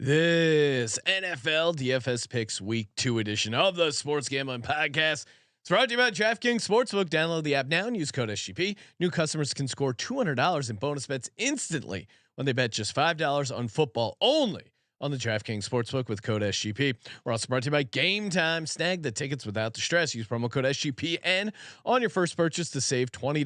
This NFL DFS Picks Week 2 edition of the Sports Gambling Podcast. It's brought to you by DraftKings Sportsbook. Download the app now and use code SGP. New customers can score $200 in bonus bets instantly when they bet just $5 on football only on the DraftKings Sportsbook with code SGP. We're also brought to you by Game Time. Snag the tickets without the stress. Use promo code SGPN on your first purchase to save $20.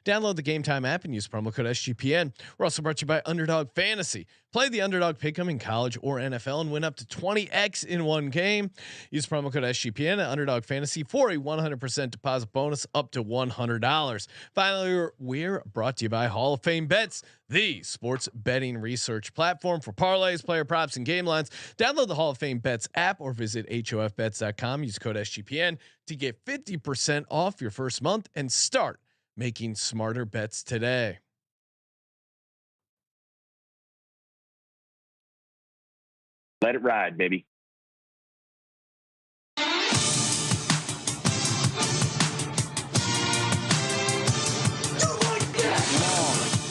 Download the Game Time app and use promo code SGPN. We're also brought to you by Underdog Fantasy. Play the Underdog Pick'em in college or NFL and win up to 20x in one game. Use promo code SGPN at Underdog Fantasy for a 100% deposit bonus up to $100. Finally, we're brought to you by Hall of Fame Bets, the sports betting research platform for parlays, player props, and game lines. Download the Hall of Fame Bets app or visit HOFBets.com. Use code SGPN to get 50% off your first month and start making smarter bets today. Let it ride, baby.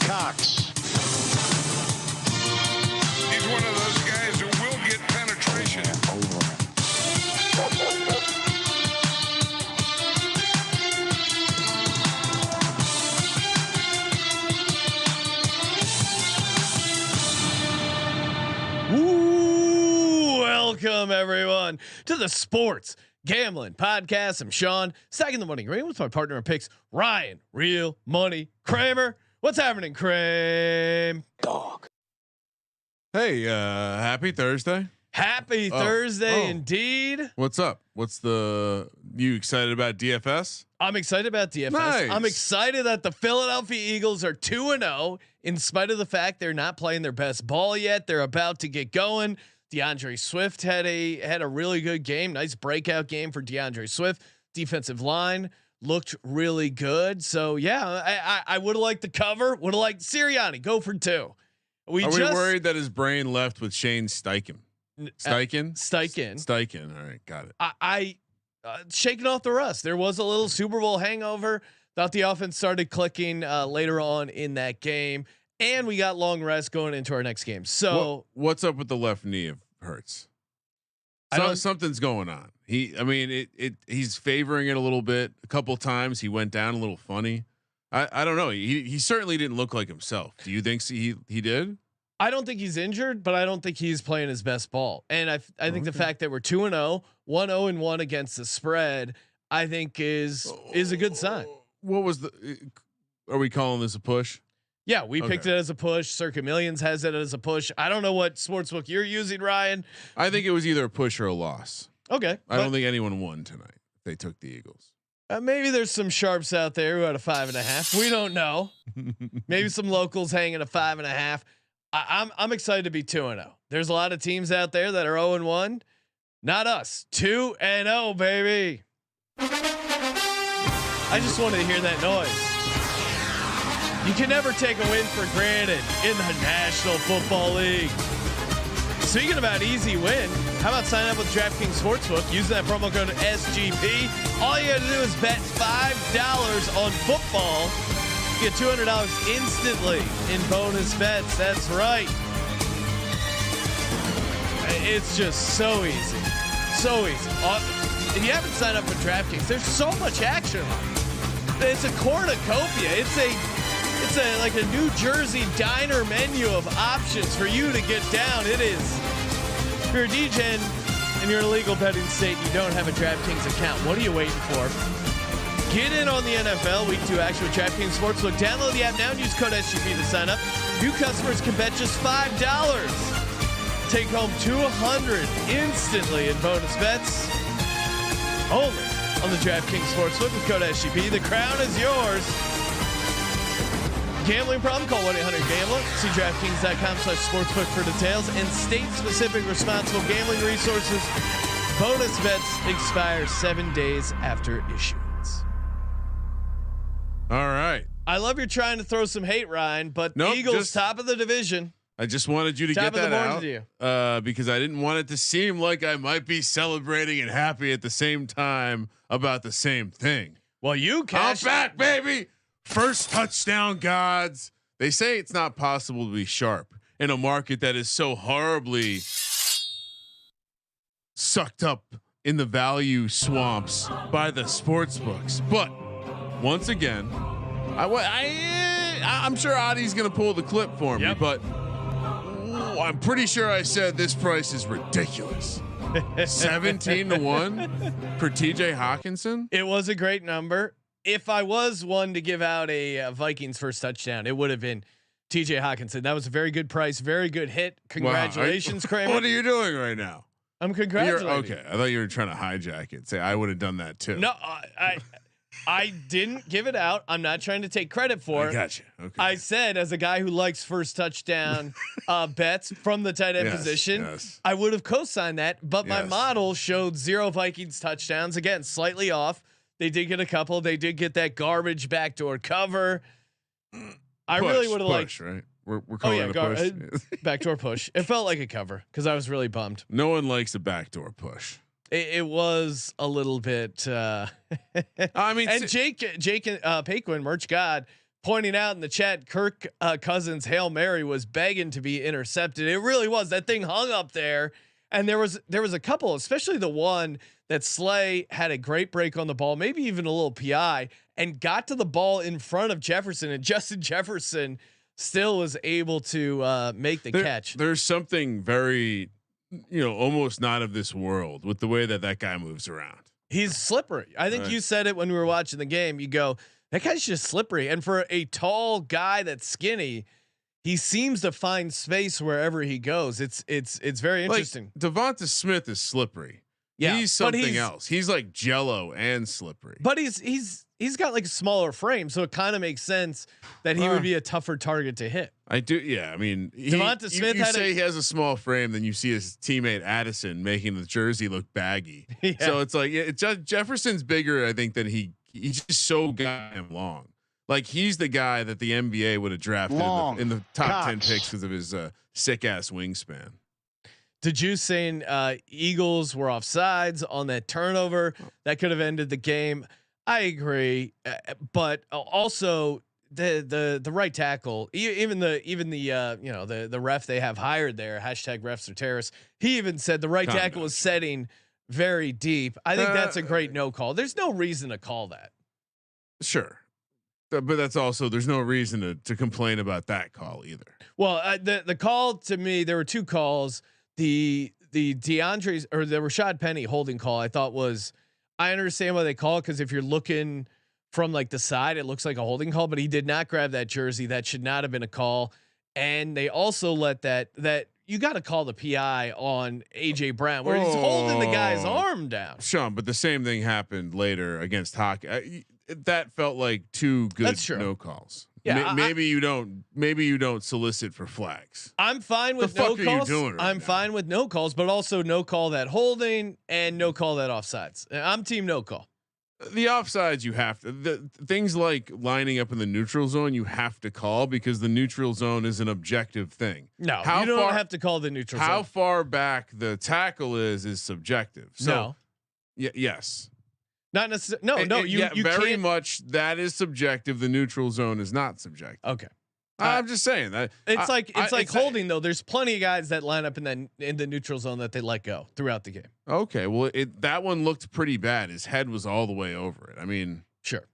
Cox. He's one of those guys who will get penetration. Welcome everyone to the Sports Gambling Podcast. I'm Sean, stacking the money green with my partner in picks, Ryan, Real Money Kramer. What's happening, Kramer? Dog. Hey, happy Thursday. Happy Thursday indeed. What's up? You excited about DFS? I'm excited about DFS. Nice. I'm excited that the Philadelphia Eagles are 2-0 in spite of the fact they're not playing their best ball yet. They're about to get going. DeAndre Swift had a really good game. Nice breakout game for DeAndre Swift. Defensive line looked really good. So yeah, I would have liked the cover. Would have liked Sirianni go for 2. Are we worried that his brain left with Shane Steichen? Steichen. All right, got it. I shaking off the rust. There was a little Super Bowl hangover. Thought the offense started clicking later on in that game, and we got long rest going into our next game. So what's up with the left knee of Hurts? Something's going on. He's favoring it a little bit. A couple times he went down a little funny. I don't know. He certainly didn't look like himself. Do you think he did? I don't think he's injured, but I don't think he's playing his best ball. And I think the fact that we're 2-0, 1-0-1 against the spread, I think is a good sign. What was are we calling this a push? Yeah, we picked it as a push. Circa Millions has it as a push. I don't know what sportsbook you're using, Ryan. I think it was either a push or a loss. Okay. I don't think anyone won tonight. They took the Eagles. Maybe there's some sharps out there who had a 5.5. We don't know. Maybe some locals hanging a 5.5. I'm excited to be 2-0. There's a lot of teams out there that are 0-1. Not us. 2-0, baby. I just wanted to hear that noise. You can never take a win for granted in the National Football League. Speaking about easy win, how about signing up with DraftKings Sportsbook? Use that promo code SGP. All you got to do is bet $5 on football. You get $200 instantly in bonus bets. That's right. It's just so easy. So easy. If you haven't signed up for DraftKings, there's so much action on it. It's a cornucopia. It's like a New Jersey diner menu of options for you to get down. It is. If you're a degen and you're in a legal betting state and you don't have a DraftKings account, what are you waiting for? Get in on the NFL Week 2 action with DraftKings Sportsbook. Download the app now and use code SGP to sign up. New customers can bet just $5. Take home $200 instantly in bonus bets. Only on the DraftKings Sportsbook with code SGP. The crown is yours. Gambling problem? Call 1-800-GAMBLER. See DraftKings.com/sportsbook for details and state-specific responsible gambling resources. Bonus bets expire 7 days after issuance. All right. I love you're trying to throw some hate, Ryan, but Eagles top of the division. I just wanted you to get that out because I didn't want it to seem like I might be celebrating and happy at the same time about the same thing. Well, you cashed. I'm back, baby. First touchdown gods. They say it's not possible to be sharp in a market that is so horribly sucked up in the value swamps by the sports books. But once again, I'm sure Adi's going to pull the clip for me, but I'm pretty sure I said this price is ridiculous. 17-1 for TJ Hawkinson. It was a great number. If I was one to give out a Vikings first touchdown, it would have been TJ Hawkinson. That was a very good price, very good hit. Congratulations, wow. Kramer. What are you doing right now? I'm congratulating. Okay, I thought you were trying to hijack it. Say I would have done that too. No, I didn't give it out. I'm not trying to take credit for it. I got you. Okay. I said, as a guy who likes first touchdown bets from the tight end position, I would have co-signed that, but my model showed 0 Vikings touchdowns. Again, slightly off. They did get a couple. They did get that garbage backdoor cover. I really would have liked. Right? We're calling it a push. Backdoor push. It felt like a cover because I was really bummed. No one likes a backdoor push. It was a little bit. I mean, and Jake Paquin, Merch God, pointing out in the chat, Kirk Cousins' Hail Mary was begging to be intercepted. It really was. That thing hung up there, and there was a couple, especially the one that Slay had a great break on the ball, maybe even a little PI, and got to the ball in front of Jefferson, and Justin Jefferson still was able to make the catch. There's something very, almost not of this world with the way that guy moves around. He's slippery. I think you said it when we were watching the game. You go, that guy's just slippery. And for a tall guy that's skinny, he seems to find space wherever he goes. It's very interesting. Like, Devonta Smith is slippery. Yeah, he's something else. He's like Jello and slippery. But he's got like a smaller frame, so it kind of makes sense that he would be a tougher target to hit. I do. Yeah, I mean, Devonta Smith. You say he has a small frame, then you see his teammate Addison making the jersey look baggy. Yeah. So it's like Jefferson's bigger, I think, than he's just so goddamn long. Like he's the guy that the NBA would have drafted in the top 10 picks because of his sick ass wingspan. The Juice saying Eagles were offsides on that turnover that could have ended the game. I agree, but also the right tackle, even the ref they have hired there, #refs are terrorists. He even said the right tackle was setting very deep. I think that's a great no call. There's no reason to call that. Sure. But that's also, there's no reason to complain about that call either. Well, the call to me, there were two calls. The DeAndre's or the Rashad Penny holding call, I thought I understand why they call it, because if you're looking from like the side, it looks like a holding call, but he did not grab that jersey. That should not have been a call. And they also let that you got to call the PI on AJ Brown where he's holding the guy's arm down. Sean, but the same thing happened later against Hockey. That felt like two good no calls. Yeah, maybe you don't solicit for flags. I'm fine with no calls. I'm fine with no calls, but also no call that holding and no call that offsides. I'm team no call. The offsides you have to, things like lining up in the neutral zone you have to call because the neutral zone is an objective thing. No, you don't have to call the neutral zone. How far back the tackle is subjective. So yes. Not necessarily. No, you very can't. Much that is subjective. The neutral zone is not subjective. Okay. I'm just saying that it's like holding though. There's plenty of guys that line up in the neutral zone that they let go throughout the game. Okay. Well, that one looked pretty bad. His head was all the way over it. I mean, sure.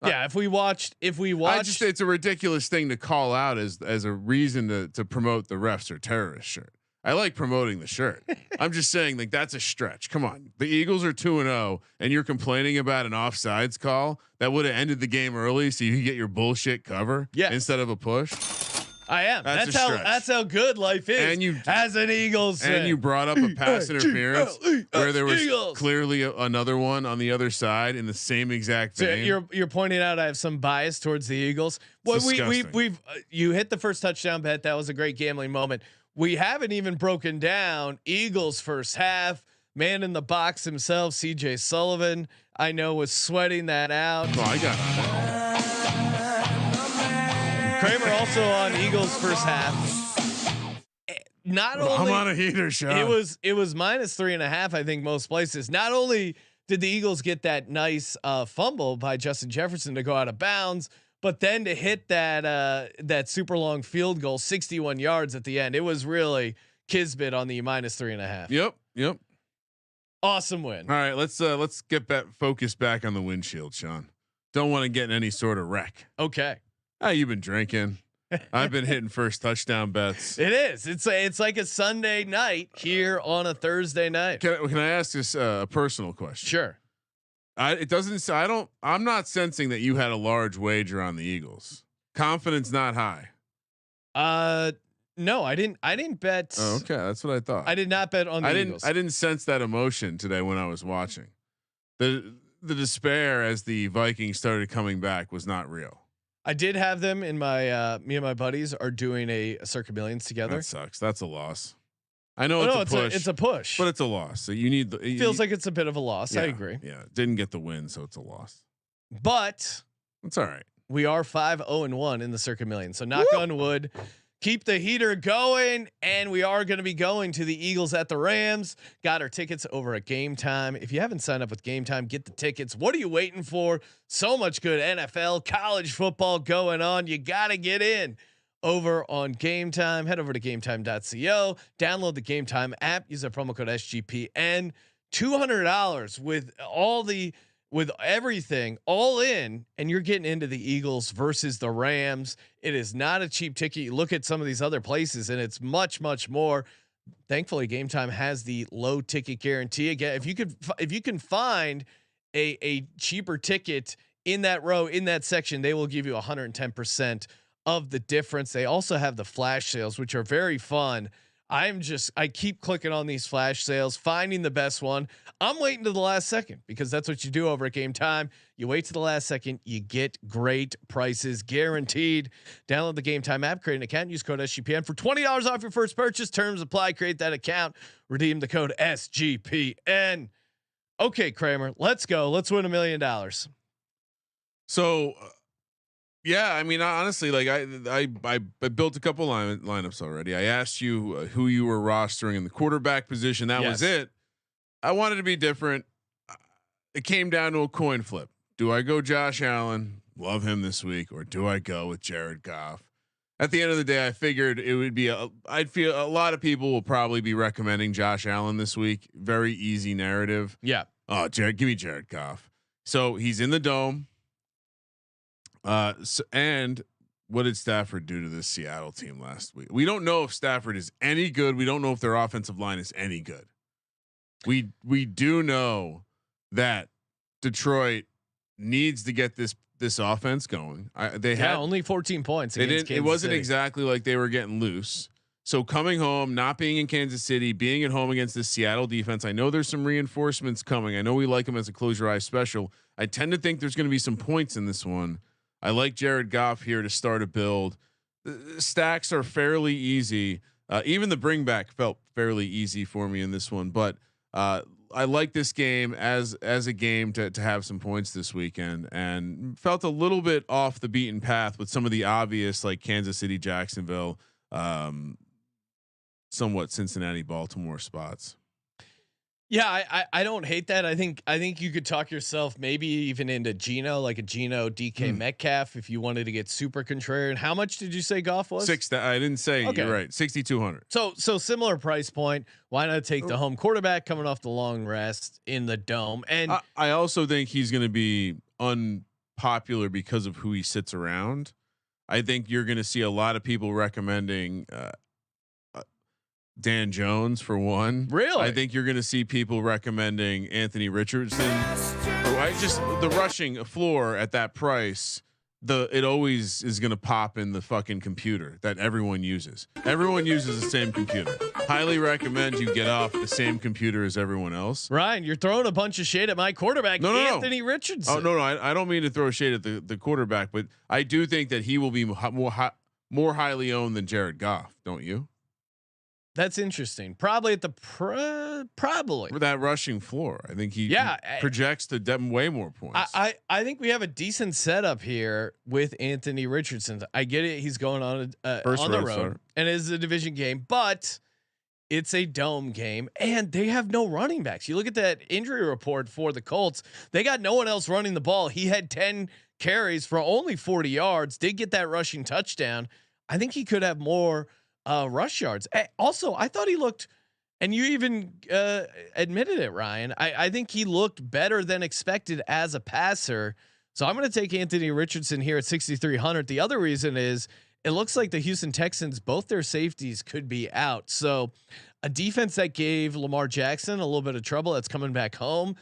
Yeah. If we watched, it's a ridiculous thing to call out as a reason to promote the refs or terrorist shirt. I like promoting the shirt. I'm just saying, like, that's a stretch. Come on, the Eagles are 2-0, and you're complaining about an offsides call that would have ended the game early, so you can get your bullshit cover instead of a push. I am. That's how good life is. And you as an Eagles, and you brought up a pass interference where there was clearly another one on the other side in the same exact vein. So you're pointing out I have some bias towards the Eagles. Well, we've you hit the first touchdown bet. That was a great gambling moment. We haven't even broken down Eagles first half. Man in the box himself, CJ Sullivan, I know was sweating that out. Oh, I got it. Kramer also on Eagles first half. Not only I'm on a heater shot. It was -3.5. I think most places. Not only did the Eagles get that nice fumble by Justin Jefferson to go out of bounds, but then to hit that super long field goal, 61 yards at the end, it was really Kismet on the -3.5. Yep. Awesome win. All right, let's get back focused back on the windshield, Sean. Don't want to get in any sort of wreck. Okay. You've been drinking. I've been hitting first touchdown bets. It is. It's like a Sunday night here on a Thursday night. Can I ask this a personal question? Sure. I'm not sensing that you had a large wager on the Eagles. Confidence not high. No, I didn't bet. Oh, okay, that's what I thought. I did not bet on the Eagles. I didn't sense that emotion today when I was watching. The despair as the Vikings started coming back was not real. I did have them in my me and my buddies are doing a Circa Millions together. That sucks. That's a loss. I know It's a push, but it's a loss. So you need the. Feels like it's a bit of a loss. Yeah, I agree. Yeah, didn't get the win, so it's a loss. But it's all right. We are 5-0-1 in the Circa Millions. So knock on wood. Keep the heater going, and we are going to be going to the Eagles at the Rams. Got our tickets over at Game Time. If you haven't signed up with Game Time, get the tickets. What are you waiting for? So much good NFL, college football going on. You got to get in over on Game Time. Head over to gametime.co. Download the Game Time app. Use the promo code SGPN. $200 with everything all in, and you're getting into the Eagles versus the Rams. It is not a cheap ticket. You look at some of these other places and it's much, much more. Thankfully, Game Time has the low ticket guarantee. Again, if you can find a cheaper ticket in that row, in that section, they will give you 110% of the difference. They also have the flash sales, which are very fun. I keep clicking on these flash sales, finding the best one. I'm waiting to the last second because that's what you do over at Game Time. You wait to the last second, you get great prices guaranteed. Download the Game Time app, create an account, use code SGPN for $20 off your first purchase. Terms apply. Create that account, redeem the code SGPN. Okay, Kramer, let's go. Let's win $1 million. So. Yeah, I mean, honestly, like I built a couple lineups already. I asked you who you were rostering in the quarterback position. That was it. I wanted to be different. It came down to a coin flip. Do I go Josh Allen? Love him this week, or do I go with Jared Goff? At the end of the day, I figured it would be I'd feel a lot of people will probably be recommending Josh Allen this week. Very easy narrative. Yeah. Oh, give me Jared Goff. So he's in the dome. And what did Stafford do to this Seattle team last week? We don't know if Stafford is any good. We don't know if their offensive line is any good. We do know that Detroit needs to get this offense going. They had only 14 points. It wasn't exactly like they were getting loose. So coming home, not being in Kansas City, being at home against the Seattle defense, I know there's some reinforcements coming. I know we like them as a close your eyes special. I tend to think there's going to be some points in this one. I like Jared Goff here to start a build. The stacks are fairly easy. Even the bring back felt fairly easy for me in this one, but I like this game as a game to have some points this weekend, and felt a little bit off the beaten path with some of the obvious like Kansas City, Jacksonville, somewhat Cincinnati, Baltimore spots. Yeah, I don't hate that. I think you could talk yourself maybe even into Geno, like a Geno DK Metcalf, if you wanted to get super contrarian. How much did you say Goff was? I didn't say. Okay. You're right. 6,200. So similar price point. Why not take the home quarterback coming off the long rest in the dome? And I also think he's going to be unpopular because of who he sits around. I think you're going to see a lot of people recommending Dan Jones for one. Really? I think you're going to see people recommending Anthony Richardson. The rushing floor at that price, it always is going to pop in the fucking computer that everyone uses. Everyone uses the same computer. Highly recommend you get off the same computer as everyone else. Ryan, you're throwing a bunch of shade at my quarterback, Anthony Richardson. Oh no, I don't mean to throw shade at the quarterback, but I do think that he will be more highly owned than Jared Goff. Don't you? That's interesting. Probably at the probably for that rushing floor. I think he projects to way more points. I think we have a decent setup here with Anthony Richardson. I get it. He's going on the road and it is a division game, but It's a dome game, and they have no running backs. You look at that injury report for the Colts; they got no one else running the ball. He had 10 carries for only 40 yards. Did get that rushing touchdown. I think he could have more rush yards. Also, I thought he looked, and you even admitted it, Ryan. I think he looked better than expected as a passer. So I'm going to take Anthony Richardson here at 6,300. The other reason is it looks like the Houston Texans, both their safeties could be out. So a defense that gave Lamar Jackson a little bit of trouble that's coming back home.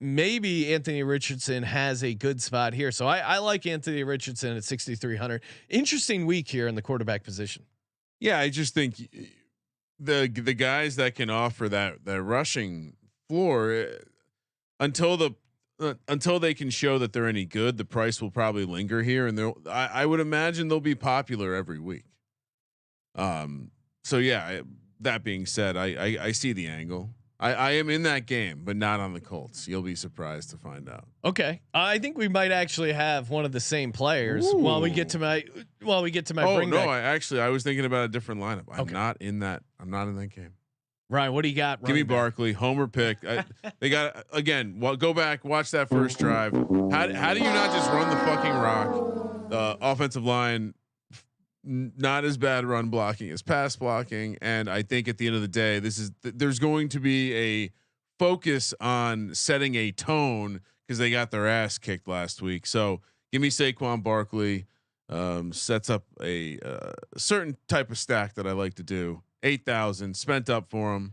Maybe Anthony Richardson has a good spot here. So I like Anthony Richardson at 6,300. Interesting week here in the quarterback position. Yeah, I just think the guys that can offer that rushing floor until they can show that they're any good, the price will probably linger here, and I would imagine they'll be popular every week. So yeah, that being said, I see the angle. I am in that game, but not on the Colts. You'll be surprised to find out. Okay, I think we might actually have one of the same players. Ooh. While we get to my Oh bring no, back. I was thinking about a different lineup. I'm Okay. not in that game. Ryan, what do you got? Give me Barkley, homer pick. They got again. Well, go back, watch that first drive. How do you not just run the fucking rock? The offensive line, not as bad run blocking as pass blocking, and I think at the end of the day, there's going to be a focus on setting a tone because they got their ass kicked last week. So give me Saquon Barkley. Sets up a certain type of stack that I like to do. 8,000 spent up for him.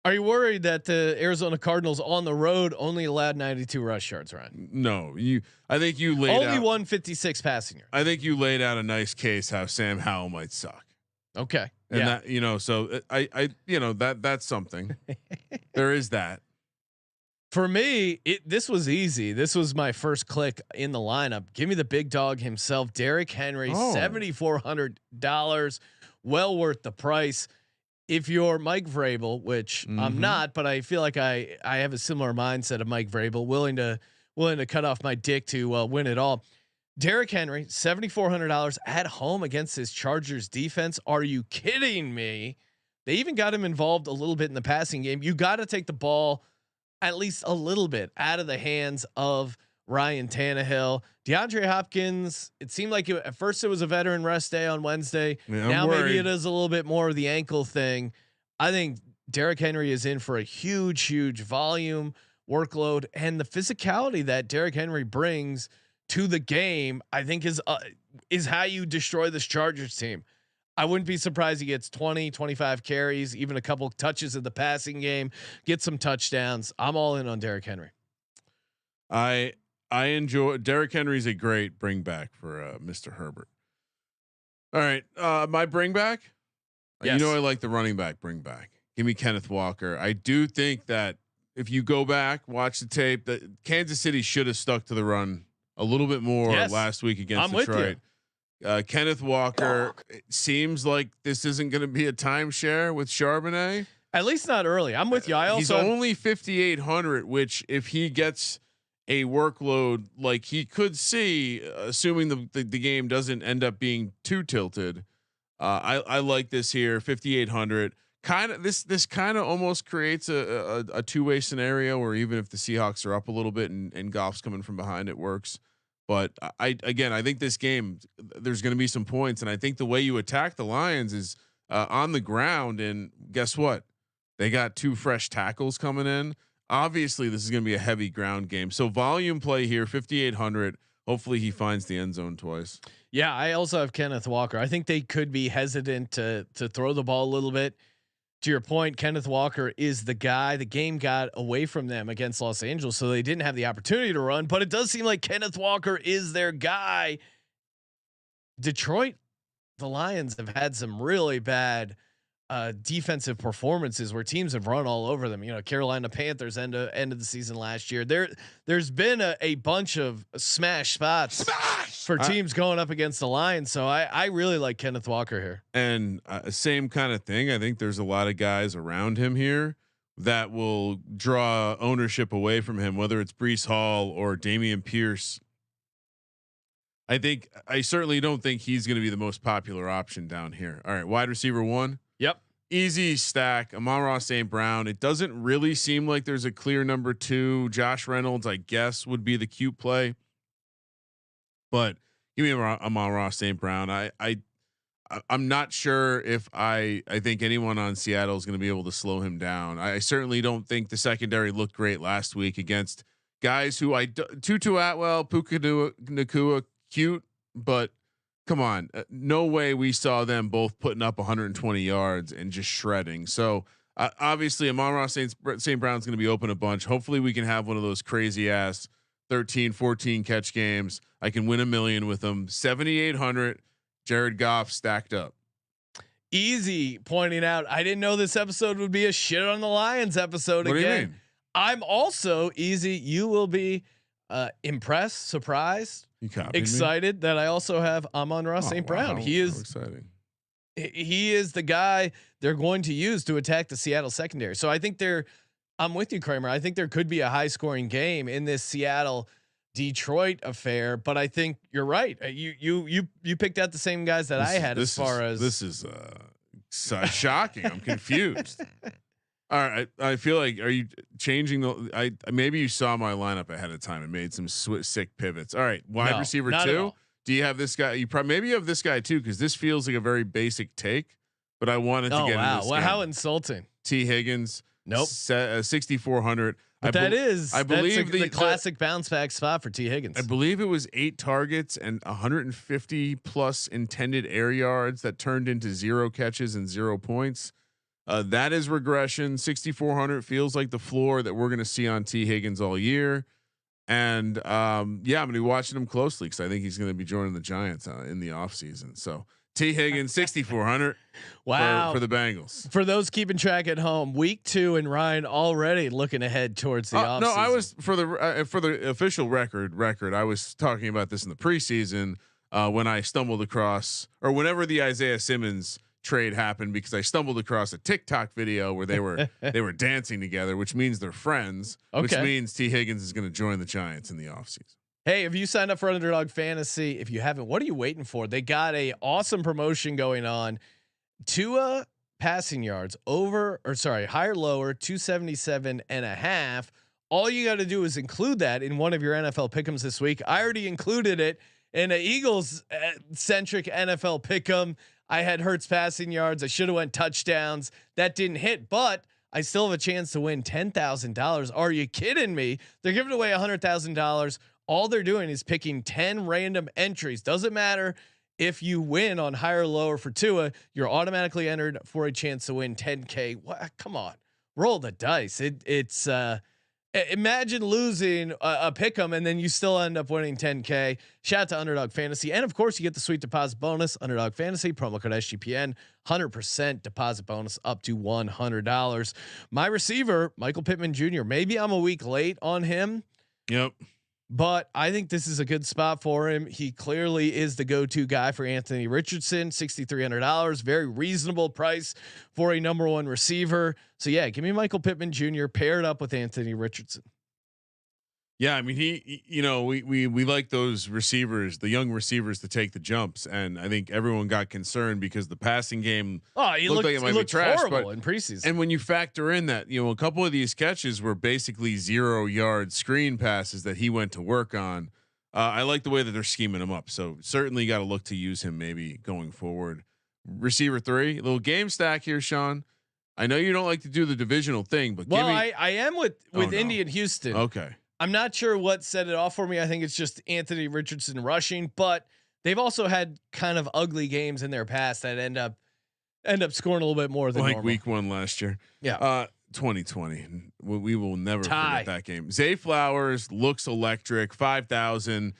Are you worried that the Arizona Cardinals on the road only allowed 92 rush yards, Ryan? No, I think you laid only out 156 passing yards. I think you laid out a nice case how Sam Howell might suck. Okay. And yeah. that, so that's something. There is that. For me, this was easy. This was my first click in the lineup. Give me the big dog himself, Derrick Henry, $7,400, well worth the price. If you're Mike Vrabel, which I'm not, but I feel like I have a similar mindset of Mike Vrabel, willing to cut off my dick to win it all. Derrick Henry, $7,400 at home against his Chargers defense. Are you kidding me? They even got him involved a little bit in the passing game. You got to take the ball at least a little bit out of the hands of Ryan Tannehill. DeAndre Hopkins, it seemed like at first it was a veteran rest day on Wednesday. Yeah, now maybe it is a little bit more of the ankle thing. I think Derrick Henry is in for a huge volume workload, and the physicality that Derrick Henry brings to the game, I think is how you destroy this Chargers team. I wouldn't be surprised he gets 20, 25 carries, even a couple touches in the passing game, get some touchdowns. I'm all in on Derrick Henry. I enjoy Derrick Henry's a great bring back for Mr. Herbert. All right, my bring back. Yes. I like the running back bring back. Give me Kenneth Walker. I do think that if you go back, watch the tape, that Kansas City should have stuck to the run a little bit more last week against Detroit. Kenneth Walker, it seems like this isn't going to be a timeshare with Charbonnet. At least not early. I'm with you. He's only 5,800, which if he gets a workload like he could see, assuming the game doesn't end up being too tilted, I like this here. 5,800. Kind of this kind of almost creates a two-way scenario where even if the Seahawks are up a little bit and Goff's coming from behind, it works. But I think this game there's going to be some points, and I think the way you attack the Lions is on the ground. And guess what? They got 2 fresh tackles coming in. Obviously, this is going to be a heavy ground game. So volume play here, 5,800. Hopefully, he finds the end zone twice. Yeah, I also have Kenneth Walker. I think they could be hesitant to throw the ball a little bit. To your point, Kenneth Walker is the guy. The game got away from them against Los Angeles, so they didn't have the opportunity to run. But it does seem like Kenneth Walker is their guy. Detroit, the Lions have had some really bad defensive performances where teams have run all over them. Carolina Panthers end of the season last year. There's been a bunch of smash spots for teams going up against the Lions. So I really like Kenneth Walker here. And same kind of thing. I think there's a lot of guys around him here that will draw ownership away from him, whether it's Breece Hall or Dameon Pierce. I certainly don't think he's going to be the most popular option down here. All right, wide receiver 1. Yep. easy stack. Amon-Ra St. Brown. It doesn't really seem like there's a clear number 2. Josh Reynolds, I guess, would be the cute play, but give me Amon-Ra St. Brown. I'm not sure if I think anyone on Seattle is going to be able to slow him down. I certainly don't think the secondary looked great last week against guys who Tutu Atwell, Puka Nacua, cute, but come on, no way we saw them both putting up 120 yards and just shredding. So obviously Amon-Ra St. Brown's going to be open a bunch. Hopefully we can have one of those crazy ass 13, 14 catch games. I can win $1 million with them. 7,800. Jared Goff stacked up. Easy pointing out, I didn't know this episode would be a shit on the Lions episode what again. Do you mean? I'm also easy. You will be impressed, surprised, excited that I also have Amon-Ra St. Brown. He is exciting. He is the guy they're going to use to attack the Seattle secondary. So I think I'm with you, Kramer. I think there could be a high scoring game in this Seattle Detroit affair, but I think you're right. You picked out the same guys that I had. This is shocking. I'm confused. All right, I feel like, are you changing the? Maybe you saw my lineup ahead of time and made some sick pivots. All right, wide receiver 2. Do you have this guy? Maybe you have this guy too, because this feels like a very basic take, but I wanted to get. Wow! Well, how insulting. T. Higgins. Nope. 6,400. But I believe the classic bounce back spot for T. Higgins. I believe it was 8 targets and 150 plus intended air yards that turned into 0 catches and 0 points. That is regression. 6,400 feels like the floor that we're going to see on T. Higgins all year. And I'm going to be watching him closely because I think he's going to be joining the Giants in the offseason. So T. Higgins, 6,400. Wow. For the Bengals. For those keeping track at home, week 2 and Ryan already looking ahead towards the offseason. No, I was for the official record. I was talking about this in the preseason when I stumbled across, or whenever the Isaiah Simmons trade happened, because I stumbled across a TikTok video where they were dancing together, which means they're friends, which means T. Higgins is going to join the Giants in the offseason. Hey, if you signed up for Underdog Fantasy, if you haven't, what are you waiting for? They got a awesome promotion going on. Tua passing yards higher, lower, 277.5. All you got to do is include that in one of your NFL pick'ems this week. I already included it in an Eagles centric NFL pick'em. I had Hurts passing yards. I should have went touchdowns. That didn't hit, but I still have a chance to win $10,000. Are you kidding me? They're giving away $100,000. All they're doing is picking 10 random entries. Doesn't matter if you win on higher or lower for Tua, you're automatically entered for a chance to win 10K. What? Come on, roll the dice. It's imagine losing a pick'em and then you still end up winning 10K. Shout out to Underdog Fantasy, and of course you get the sweet deposit bonus. Underdog Fantasy promo code SGPN, 100% deposit bonus up to $100. My receiver, Michael Pittman Jr. Maybe I'm a week late on him. Yep. But I think this is a good spot for him. He clearly is the go-to guy for Anthony Richardson. $6,300, very reasonable price for a number 1 receiver. So yeah, give me Michael Pittman Jr. paired up with Anthony Richardson. Yeah, I mean we like those receivers, the young receivers, to take the jumps, and I think everyone got concerned because the passing game looked like it might be trash, horrible in preseason. And when you factor in that a couple of these catches were basically 0-yard screen passes that he went to work on, I like the way that they're scheming him up. So certainly got to look to use him maybe going forward. Receiver 3, little game stack here, Sean. I know you don't like to do the divisional thing, but I am with Indy and Houston. Okay. I'm not sure what set it off for me. I think it's just Anthony Richardson rushing, but they've also had kind of ugly games in their past that end up scoring a little bit more than like normal. week 1 last year. Yeah. 2020. We will never forget that game. Zay Flowers looks electric. 5,000.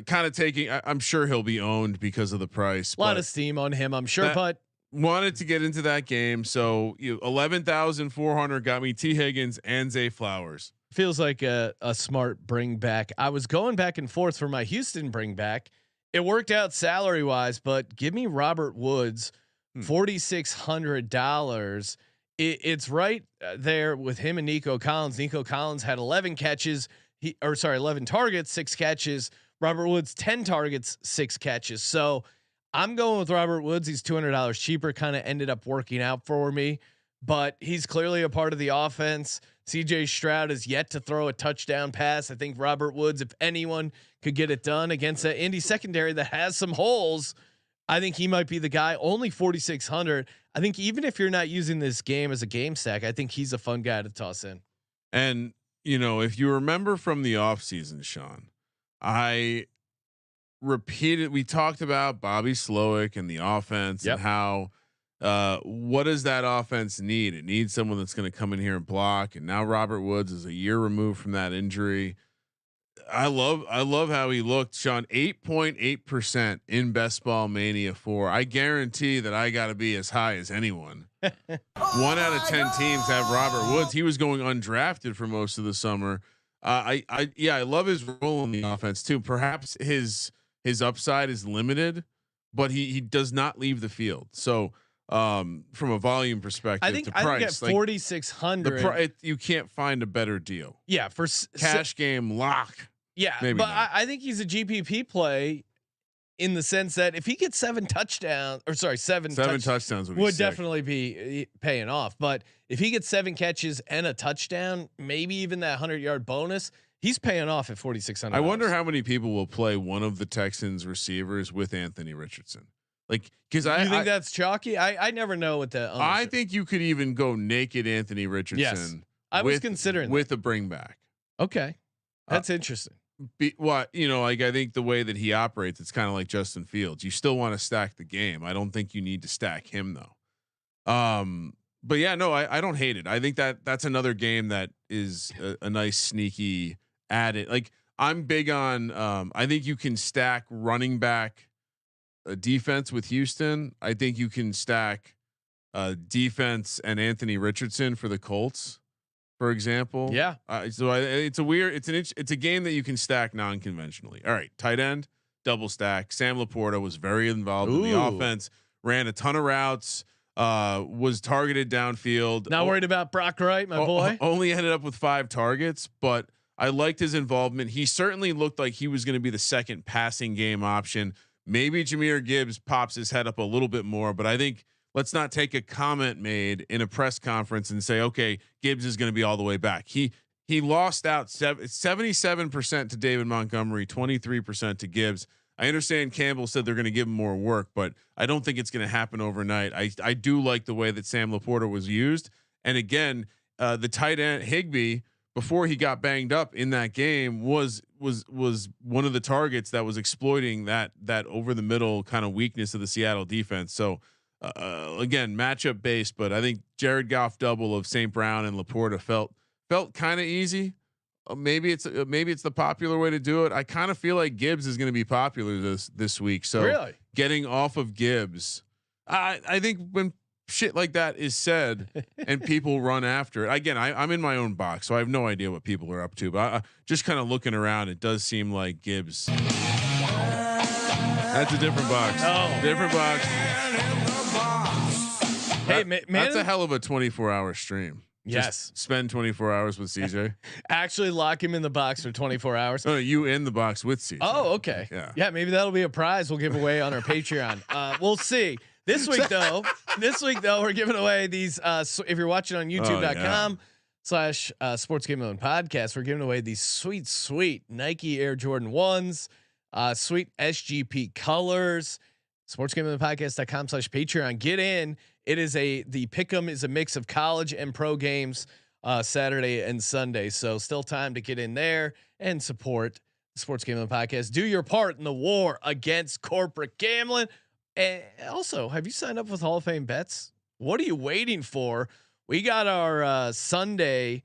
Kind of taking. I'm sure he'll be owned because of the price. A lot of steam on him, I'm sure. But wanted to get into that game, so 11,400 got me T. Higgins and Zay Flowers. Feels like a smart bring back. I was going back and forth for my Houston bring back. It worked out salary wise, but give me Robert Woods, $4,600. It's right there with him and Nico Collins. Nico Collins had 11 catches. 11 targets, 6 catches. Robert Woods 10 targets, 6 catches. So I'm going with Robert Woods. He's $200 cheaper. Kind of ended up working out for me, but he's clearly a part of the offense. CJ Stroud is yet to throw a touchdown pass. I think Robert Woods, if anyone could get it done against an Indy secondary that has some holes, I think he might be the guy. Only 4,600. I think even if you're not using this game as a game stack, I think he's a fun guy to toss in. And if you remember from the offseason, Sean, we talked about Bobby Slowick and the offense and how what does that offense need? It needs someone that's going to come in here and block. And now Robert Woods is a year removed from that injury. I love how he looked, Sean. 8.8% in Best Ball Mania 4. I guarantee that I got to be as high as anyone. 1 out of 10 teams have Robert Woods. He was going undrafted for most of the summer. I love his role in the offense too. Perhaps his upside is limited, but he does not leave the field. So from a volume perspective, I think at 4,600, you can't find a better deal. Yeah, for cash game lock. Yeah, but I think he's a GPP play in the sense that if he gets 7 touchdowns, seven touchdowns would definitely be paying off. But if he gets 7 catches and a touchdown, maybe even that 100-yard bonus, he's paying off at 4,600. I wonder how many people will play one of the Texans receivers with Anthony Richardson. Like, because I think that's chalky. I never know what the. I think you could even go naked Anthony Richardson. Yes, I was considering with a bring back. Okay, that's interesting. I think the way that he operates, it's kind of like Justin Fields. You still want to stack the game. I don't think you need to stack him though. But yeah, no, I don't hate it. I think that's another game that is a nice sneaky added. Like, I'm big on. I think you can stack running back defense with Houston. I think you can stack defense and Anthony Richardson for the Colts, for example. Yeah. It's a game that you can stack non-conventionally. All right, tight end double stack. Sam Laporta was very involved in the offense, ran a ton of routes, was targeted downfield. Not worried about Brock Wright, my boy. Only ended up with 5 targets, but I liked his involvement. He certainly looked like he was going to be the second passing game option. Maybe Jahmyr Gibbs pops his head up a little bit more, but I think let's not take a comment made in a press conference and say, okay, Gibbs is going to be all the way back. He lost out 77% to David Montgomery, 23% to Gibbs. I understand Campbell said they're going to give him more work, but I don't think it's going to happen overnight. I do like the way that Sam Laporta was used. And again, the tight end Higbee, before he got banged up in that game, was one of the targets that was exploiting that over the middle kind of weakness of the Seattle defense. So again, matchup based, but I think Jared Goff double of St. Brown and Laporta felt kind of easy. Maybe it's the popular way to do it. I kind of feel like Gibbs is going to be popular this week. So really getting off of Gibbs, I think when shit like that is said and people run after it. Again, I'm in my own box, so I have no idea what people are up to, but just kind of looking around, it does seem like Gibbs. That's a different box. Oh. Different box. Hey, man, that's a hell of a 24-hour stream. Yes. Just spend 24 hours with CJ. Actually lock him in the box for 24 hours. No, you in the box with CJ. Oh, okay. Yeah. Maybe that'll be a prize we'll give away on our Patreon. We'll see. This week though, we're giving away these. If you're watching on YouTube.com/Sports Gambling Podcast, we're giving away these sweet Nike Air Jordan 1s, sweet SGP colors. SportsGamblingPodcast.com/Patreon. Get in. It is the pick'em is a mix of college and pro games, Saturday and Sunday. So still time to get in there and support the Sports Gambling Podcast. Do your part in the war against corporate gambling. And also, have you signed up with Hall of Fame Bets? What are you waiting for? We got our Sunday,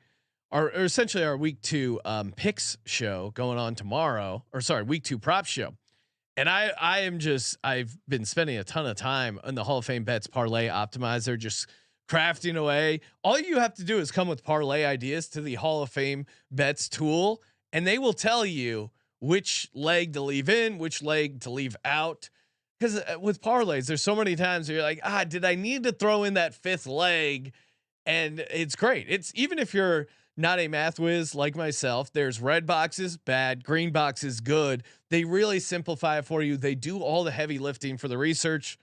or essentially our week 2 picks show going on tomorrow, week 2 prop show. And I've been spending a ton of time on the Hall of Fame Bets parlay optimizer, just crafting away. All you have to do is come with parlay ideas to the Hall of Fame Bets tool, and they will tell you which leg to leave in, which leg to leave out. Because with parlays, there's so many times where you're like, did I need to throw in that 5th leg? And it's great. It's even if you're not a math whiz like myself, there's red boxes, bad, green boxes, good. They really simplify it for you. They do all the heavy lifting for the research.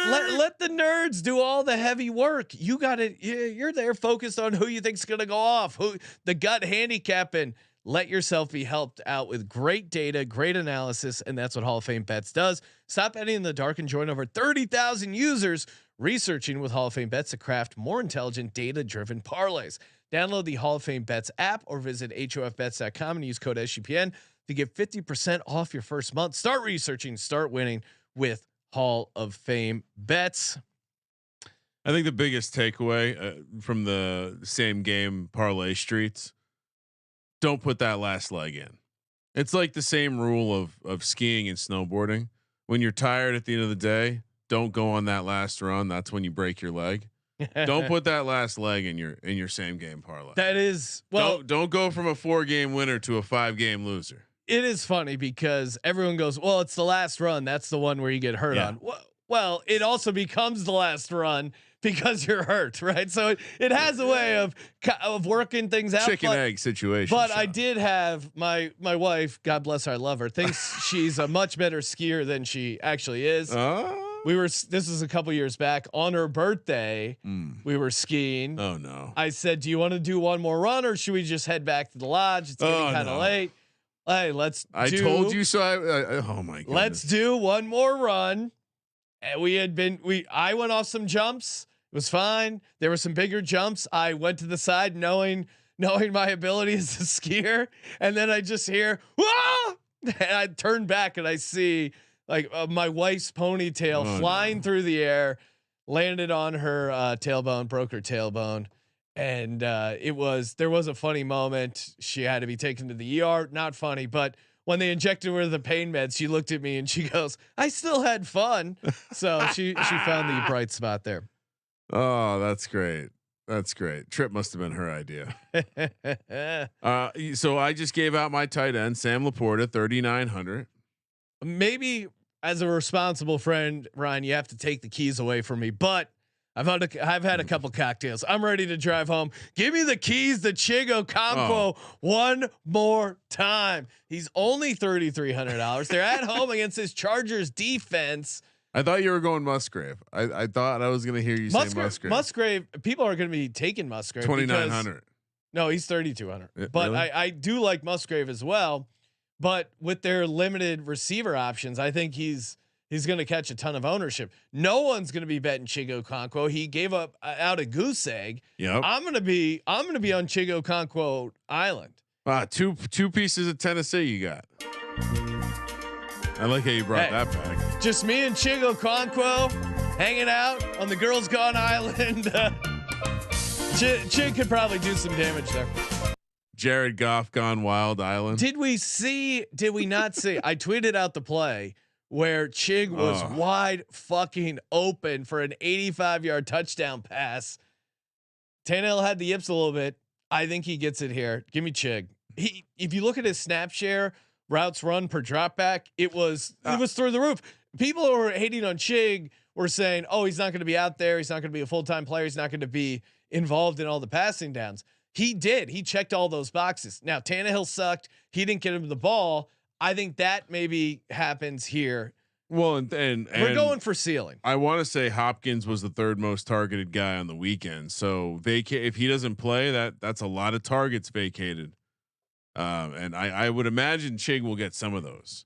Let the nerds do all the heavy work. You got it. You're there focused on who you think's going to go off, who the gut handicapping. Let yourself be helped out with great data, great analysis, and that's what Hall of Fame Bets does. Stop betting in the dark and join over 30,000 users researching with Hall of Fame Bets to craft more intelligent, data-driven parlays. Download the Hall of Fame Bets app or visit hofbets.com and use code SGPN to get 50% off your first month. Start researching, start winning with Hall of Fame Bets. I think the biggest takeaway from the same game parlay streets: don't put that last leg in. It's like the same rule of skiing and snowboarding. When you're tired at the end of the day, don't go on that last run. That's when you break your leg. Don't put that last leg in your same game parlay. That is, well, don't go from a 4-game winner to a 5-game loser. It is funny because everyone goes, well, it's the last run. That's the one where you get hurt on. Well, it also becomes the last run because you're hurt, right? So it has a way of working things out. Chicken egg situation. But Sean. I did have my wife, God bless her, I love her, thinks she's a much better skier than she actually is. This is a couple years back on her birthday. We were skiing. Oh no. I said, do you want to do one more run or should we just head back to the lodge? It's getting kind of late. Hey, I told you so. Oh my god. Let's do one more run. And I went off some jumps. It was fine. There were some bigger jumps. I went to the side knowing my ability as a skier. And then I just hear, whoa! And I turn back and I see like my wife's ponytail flying through the air, landed on her tailbone, broke her tailbone. And there was a funny moment. She had to be taken to the ER. Not funny, but when they injected her with the pain meds, she looked at me and she goes, "I still had fun." So she found the bright spot there. Oh, that's great. That's great. Trip must have been her idea. So I just gave out my tight end, Sam Laporta, 3,900. Maybe as a responsible friend, Ryan, you have to take the keys away from me, but I've had a couple cocktails. I'm ready to drive home. Give me the keys to Chigo Okonkwo one more time. He's only $3,300. They're at home against this Chargers defense. I thought you were going Musgrave. I thought I was going to hear you say Musgrave. Musgrave. People are going to be taking Musgrave. 2,900. No, he's 3,200. But really? I do like Musgrave as well. But with their limited receiver options, I think he's going to catch a ton of ownership. No one's going to be betting Chigo Okonkwo. He gave up out a goose egg. Yep. I'm going to be on Chigo Okonkwo Island. Two pieces of Tennessee you got. I like how you brought that back. Just me and Chigo Okonkwo hanging out on the Girls Gone Island. Chig could probably do some damage there. Jared Goff gone wild island. Did we not see? I tweeted out the play where Chig was wide fucking open for an 85-yard touchdown pass. Tannehill had the yips a little bit. I think he gets it here. Give me Chig. If you look at his snap share, routes run per drop back, it was through the roof. People who were hating on Chig were saying, "Oh, he's not going to be out there. He's not going to be a full-time player. He's not going to be involved in all the passing downs." He did. He checked all those boxes. Now Tannehill sucked. He didn't get him the ball. I think that maybe happens here. Well, and we're going for ceiling. I want to say Hopkins was the third most targeted guy on the weekend. So if he doesn't play, that's a lot of targets vacated. And I would imagine Chig will get some of those.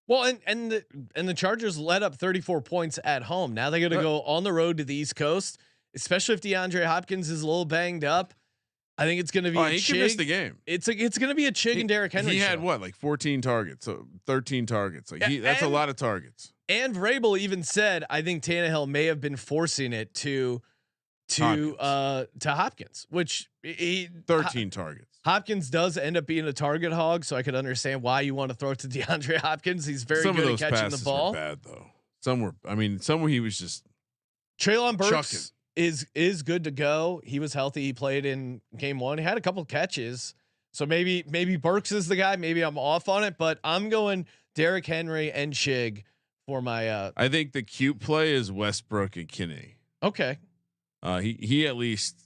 Well, and the Chargers let up 34 points at home. Now they got to go on the road to the East Coast, especially if DeAndre Hopkins is a little banged up. I think it's going to be. He can miss the game. It's going to be a Chig and Derrick Henry. He had like 14 targets, so 13 targets. That's a lot of targets. And Vrabel even said, I think Tannehill may have been forcing it to Hopkins, which 13 targets. Hopkins does end up being a target hog, so I could understand why you want to throw it to DeAndre Hopkins. He's very good at catching the ball. Were bad though. Some were he was just Treylon Burks chucking. is good to go. He was healthy. He played in game 1. He had a couple catches. So maybe Burks is the guy. Maybe I'm off on it, but I'm going Derrick Henry and Chig for my I think the cute play is Westbrook and Kinney. Okay. He at least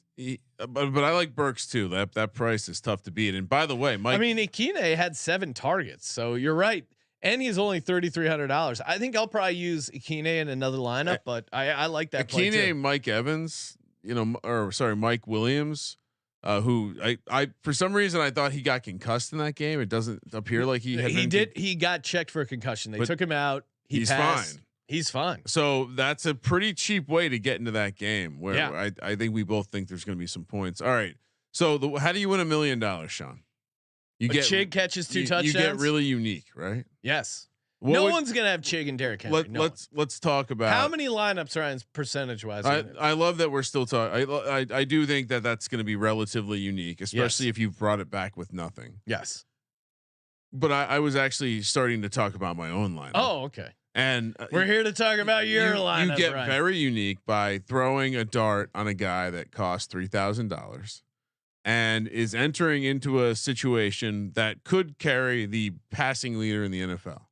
But I like Burks too. That price is tough to beat. And by the way, Mike, I mean, Ikine had 7 targets, so you're right. And he's only $3,300. I think I'll probably use Ikine in another lineup, but I like that play too. Mike Evans, Mike Williams, who I for some reason I thought he got concussed in that game. It doesn't appear like he did. He got checked for a concussion. They took him out. He's passed. Fine. He's fine. So that's a pretty cheap way to get into that game where I think we both think there's going to be some points. All right. So how do you win $1 million, Sean? Chig catches 2 touchdowns. You get really unique, right? Yes. No one's gonna have Chig and Derrick Henry. Let's talk about how many lineups are in percentage wise. I love that we're still talking. I do think that that's going to be relatively unique, especially if you've brought it back with nothing. Yes. But I was actually starting to talk about my own lineup. Oh, okay. And we're here to talk about your lineup. You get right. very unique by throwing a dart on a guy that costs $3,000 and is entering into a situation that could carry the passing leader in the NFL.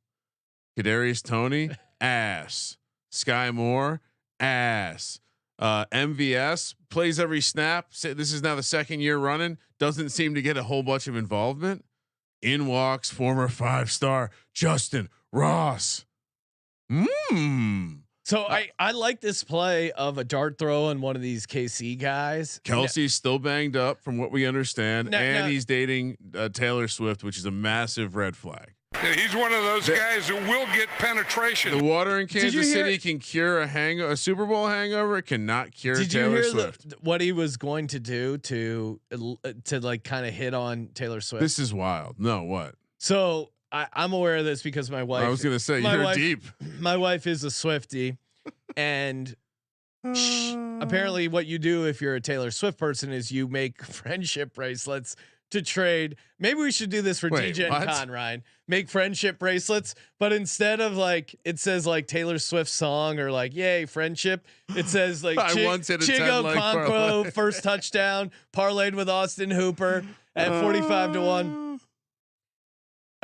Kadarius Toney, ass. Sky Moore, ass. MVS plays every snap. This is now the 2nd year running. Doesn't seem to get a whole bunch of involvement. In walks former 5-star Justin Ross. So I like this play of a dart throw on one of these KC guys. Kelsey's still banged up from what we understand, and he's dating Taylor Swift, which is a massive red flag. Yeah, he's one of those guys who will get penetration. The water in Kansas City can cure a Super Bowl hangover. It cannot cure Taylor Swift. What he was going to do to like kind of hit on Taylor Swift? This is wild. No, what? So I'm aware of this because my wife. I was going to say you're deep. My wife is a Swiftie, and apparently, what you do if you're a Taylor Swift person is you make friendship bracelets to trade. Maybe we should do this for DJ and Con, Ryan. Make friendship bracelets, but instead of like it says like Taylor Swift song or like yay friendship, it says like Chigo Conquo first touchdown parlayed with Austin Hooper at 45-1.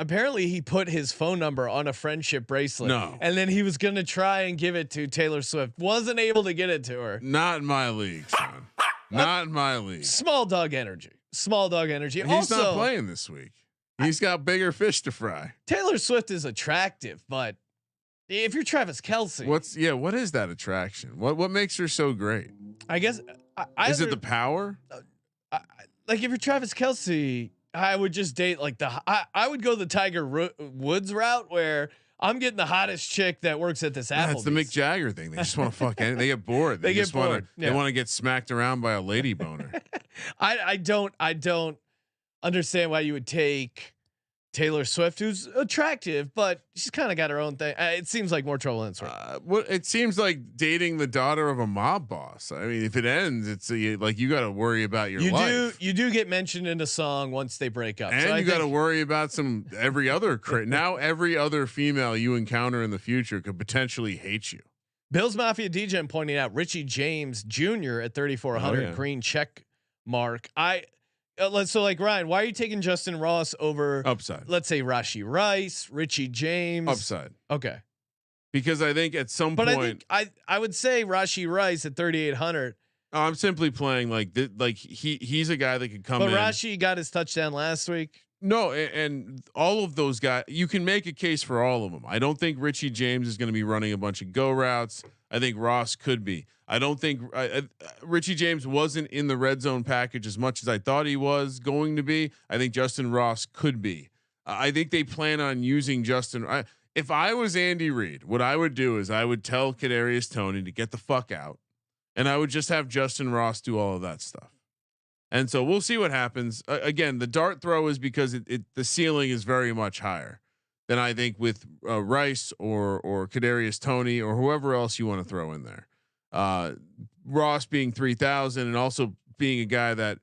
Apparently he put his phone number on a friendship bracelet. And then he was gonna try and give it to Taylor Swift. Wasn't able to get it to her. Not in my league, son. Not in my league. Small dog energy. He's also not playing this week. He's got bigger fish to fry. Taylor Swift is attractive, but if you're Travis Kelce, what is that attraction? What makes her so great? I guess is it the power? Like if you're Travis Kelce, I would just date like I would go the Tiger Woods route where I'm getting the hottest chick that works at this Applebee's. That's the Mick Jagger thing. They just want to fuck. They get bored. They get bored. They want to get smacked around by a lady boner. I don't understand why you would take Taylor Swift, who's attractive, but she's kind of got her own thing. It seems like more trouble than it's worth. It seems like dating the daughter of a mob boss. I mean, if it ends, it's like you got to worry about your life. You do get mentioned in a song once they break up, and so you got to worry about every other female you encounter in the future could potentially hate you. Bills Mafia DJ pointing out Richie James Jr. at 3,400 green check mark. So like Ryan, why are you taking Justin Ross over upside? Let's say Rashee Rice, Richie James upside. Okay, because I think at some point, I would say Rashee Rice at 3,800. I'm simply playing like he's a guy that could come in. But Rashee got his touchdown last week. No, and all of those guys, you can make a case for all of them. I don't think Richie James is going to be running a bunch of go routes. I think Ross could be. I don't think Richie James wasn't in the red zone package as much as I thought he was going to be. I think Justin Ross could be. I think they plan on using Justin. If I was Andy Reid, what I would do is I would tell Kadarius Toney to get the fuck out, and I would just have Justin Ross do all of that stuff. And so we'll see what happens. Again, the dart throw is because the ceiling is very much higher than I think with Rice or Kadarius Toney or whoever else you want to throw in there. Ross being 3,000 and also being a guy that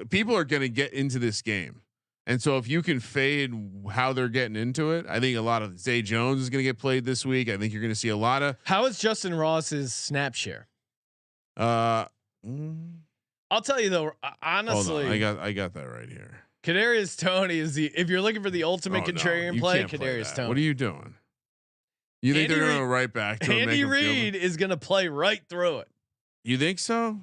people are going to get into this game. And so if you can fade how they're getting into it, I think a lot of Zay Jones is going to get played this week. I think you're going to see a lot of. How is Justin Ross's snap share? I'll tell you though, honestly, I got that right here. Kadarius Toney is if you're looking for the ultimate contrarian play, Kadarius Toney. What are you doing? You think they're going to go right back to Andy Reid is going to play right through it. You think so?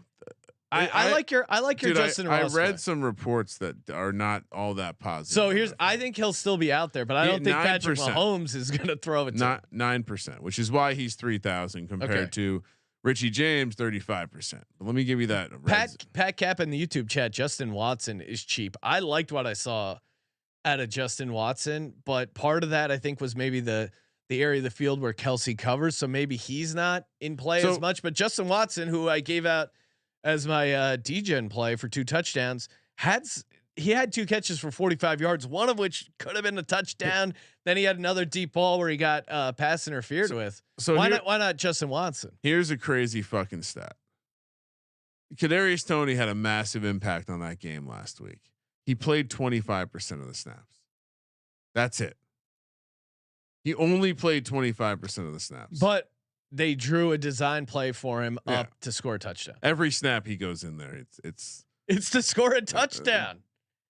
I like your Justin Ross. I read some reports that are not all that positive. So I think he'll still be out there, but I don't think 9%. Patrick Mahomes is going to throw it. Not 9%, which is why he's 3,000 compared to Richie James 35%. But let me give you that. Pat Cap in the YouTube chat. Justin Watson is cheap. I liked what I saw out of Justin Watson, but part of that I think was maybe the area of the field where Kelsey covers. So maybe he's not in play as much, but Justin Watson, who I gave out as my degen play for 2 touchdowns, had 2 catches for 45 yards, one of which could have been a touchdown. Then he had another deep ball where he got pass interfered with. So why not Justin Watson? Here's a crazy fucking stat. Kadarius Toney had a massive impact on that game last week. He played 25% of the snaps. That's it. He only played 25% of the snaps. But they drew a design play for him up to score a touchdown. Every snap he goes in there, it's to score a touchdown.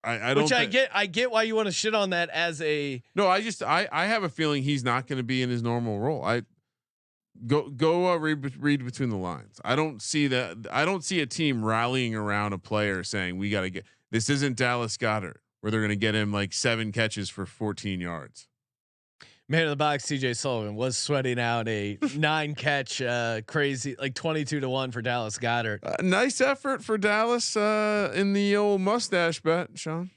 I don't. Which I get why you want to shit on that as a. No, I have a feeling he's not going to be in his normal role. I go read between the lines. I don't see that. I don't see a team rallying around a player saying we got to get. This isn't Dallas Goedert where they're going to get him like 7 catches for 14 yards. Man of the box, CJ Sullivan was sweating out a 9 catch, crazy like 22-1 for Dallas Goedert. Nice effort for Dallas in the old mustache bet, Sean.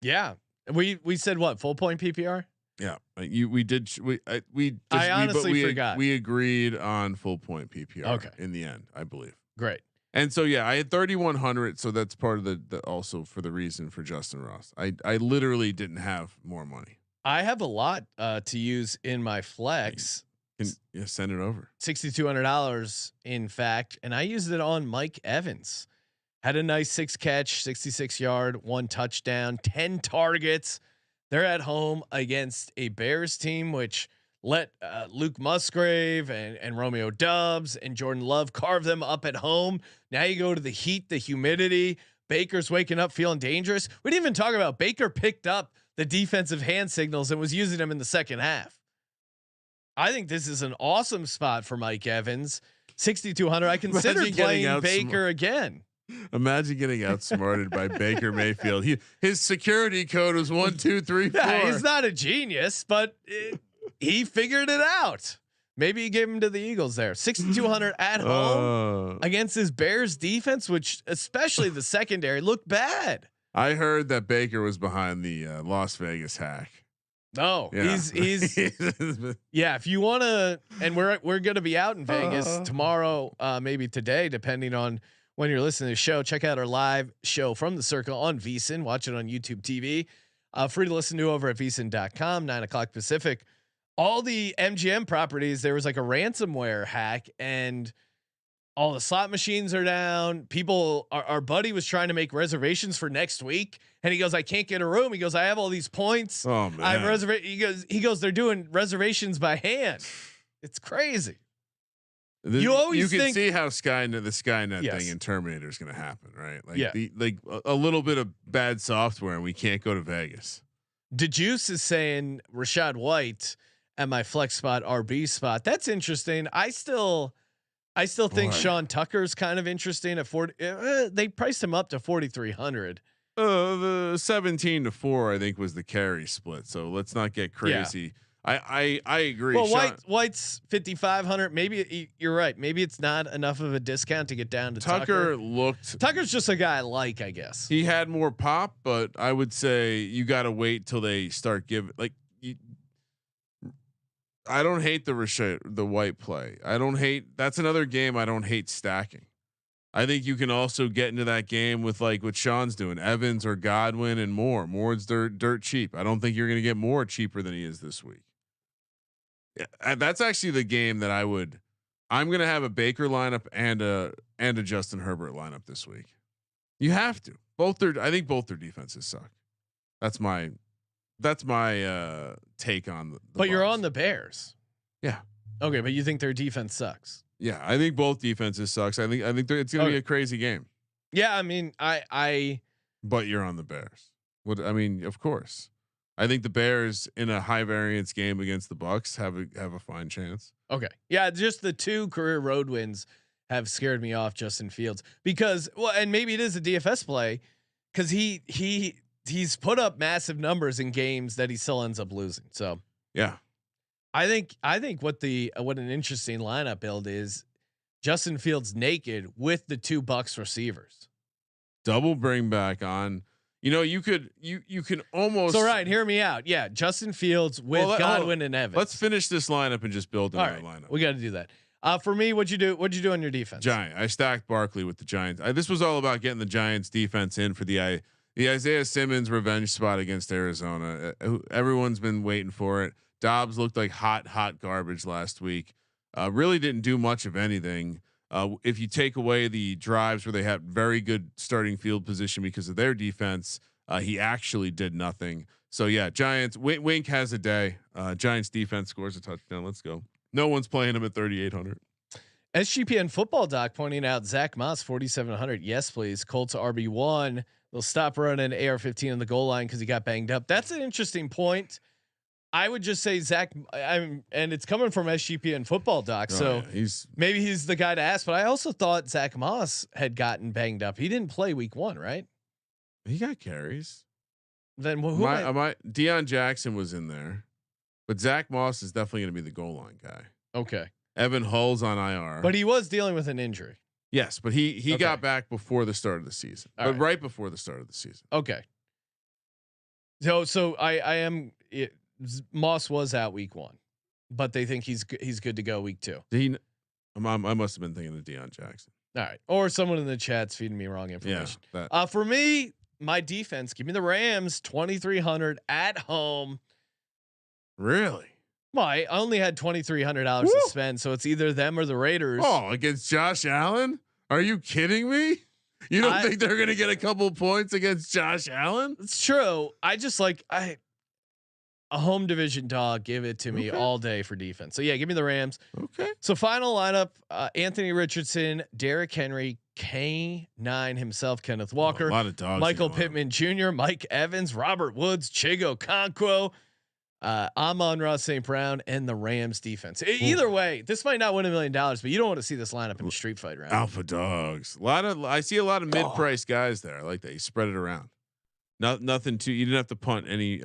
Yeah, we said what, full point PPR? Yeah, we did. I honestly forgot. We agreed on full point PPR. Okay. In the end, I believe. Great. And so I had 3,100. So that's part of the also for the reason for Justin Ross. I literally didn't have more money. I have a lot to use in my flex. Send it over. $6,200 in fact, and I used it on Mike Evans. Had a nice 6 catch, 66 yard, 1 touchdown, 10 targets. They're at home against a Bears team which let Luke Musgrave and Romeo Doubs and Jordan Love carve them up at home. Now you go to the heat, the humidity. Baker's waking up feeling dangerous. We didn't even talk about Baker picked up the defensive hand signals and was using them in the second half. I think this is an awesome spot for Mike Evans. 6,200. I consider playing Baker again. Imagine getting outsmarted by Baker Mayfield. His security code was 1, 2, 3, 4. Yeah, he's not a genius, but he figured it out. Maybe he gave him to the Eagles there. 6,200 at home against his Bears defense, which especially the secondary looked bad. I heard that Baker was behind the Las Vegas hack. No, yeah. he's yeah. If you want to, and we're going to be out in Vegas tomorrow, maybe today, depending on when you're listening to the show. Check out our live show from the Circle on VSiN. Watch it on YouTube TV. Free to listen to over at VSiN.com. 9:00 Pacific. All the MGM properties, there was like a ransomware hack, and all the slot machines are down. Our buddy was trying to make reservations for next week, and he goes, "I can't get a room." He goes, "I have all these points. Oh man, I've reserved." He goes, "They're doing reservations by hand." It's crazy. You always can think, see how the Skynet thing in Terminator is going to happen, right? Like a little bit of bad software, and we can't go to Vegas. DeJuice is saying Rashad White at my flex spot, RB spot. That's interesting. I still think Sean Tucker's kind of interesting at 40. They priced him up to 4,300. The 17-4, I think, was the carry split. So let's not get crazy. Yeah. I agree. Well, White's 5,500. Maybe you're right. Maybe it's not enough of a discount to get down to Tucker. Tucker's just a guy I like, I guess. He had more pop, but I would say you got to wait till they start giving I don't hate the White play. That's another game I don't hate stacking. I think you can also get into that game with like what Sean's doing, Evans or Godwin and more. Moore's dirt cheap. I don't think you're going to get more cheaper than he is this week. Yeah, that's actually the game that I'm going to have a Baker lineup and a Justin Herbert lineup this week. You have to. I think both their defenses suck. That's my take on the But you're on the Bears. Yeah. Okay, but you think their defense sucks? Yeah, I think both defenses sucks. I think it's going to be a crazy game. Yeah, I mean, But you're on the Bears. Of course. I think the Bears in a high variance game against the Bucks have a fine chance. Okay. Yeah, just the 2 career road wins have scared me off Justin Fields because and maybe it is a DFS play because he's put up massive numbers in games that he still ends up losing. So yeah, I think what an interesting lineup build is Justin Fields naked with the 2 Bucks receivers. Double bring back on. You can almost. So right, hear me out. Yeah, Justin Fields with Godwin and Evans. Let's finish this lineup and just build another lineup. We got to do that. For me, what'd you do on your defense? Giant. I stacked Barkley with the Giants. This was all about getting the Giants defense in for the Isaiah Simmons revenge spot against Arizona. Everyone's been waiting for it. Dobbs looked like hot garbage last week. Really didn't do much of anything. If you take away the drives where they had very good starting field position because of their defense, he actually did nothing. So yeah, Giants. Wink has a day. Giants defense scores a touchdown. Let's go. No one's playing him at 3,800. SGPN football doc pointing out Zach Moss 4,700. Yes, please. Colts RB1. They'll stop running AR-15 on the goal line because he got banged up. That's an interesting point. I would just say Zach, and it's coming from SGPN football doc, so maybe he's the guy to ask. But I also thought Zach Moss had gotten banged up. He didn't play week 1, right? He got carries. Then Jon Jackson was in there, but Zach Moss is definitely going to be the goal line guy. Okay. Evan Hull's on IR, but he was dealing with an injury. Yes, but he got back before the start of the season, right before the start of the season. Okay. So I am. Moss was out week 1, but they think he's good to go week 2. I must have been thinking of Jon Jackson. All right, or someone in the chat's feeding me wrong information. Yeah, for me, my defense, give me the Rams 2,300 at home. Really? Well, I only had $2,300 to spend, so it's either them or the Raiders. Oh, against Josh Allen? Are you kidding me? You don't think they're gonna get a couple points against Josh Allen? It's true. I just a home division dog. Give it to me all day for defense. So yeah, give me the Rams. Okay. So final lineup: Anthony Richardson, Derrick Henry, K9 himself, Kenneth Walker, a lot of dogs. Michael Pittman Jr., Mike Evans, Robert Woods, Chigo Okonkwo, Amon-Ra St. Brown, and the Rams defense. Either way, this might not win $1 million, but you don't want to see this lineup in a street fight round. Alpha dogs. I see a lot of mid-price guys there. I like that. You spread it around. Nothing too. You didn't have to punt any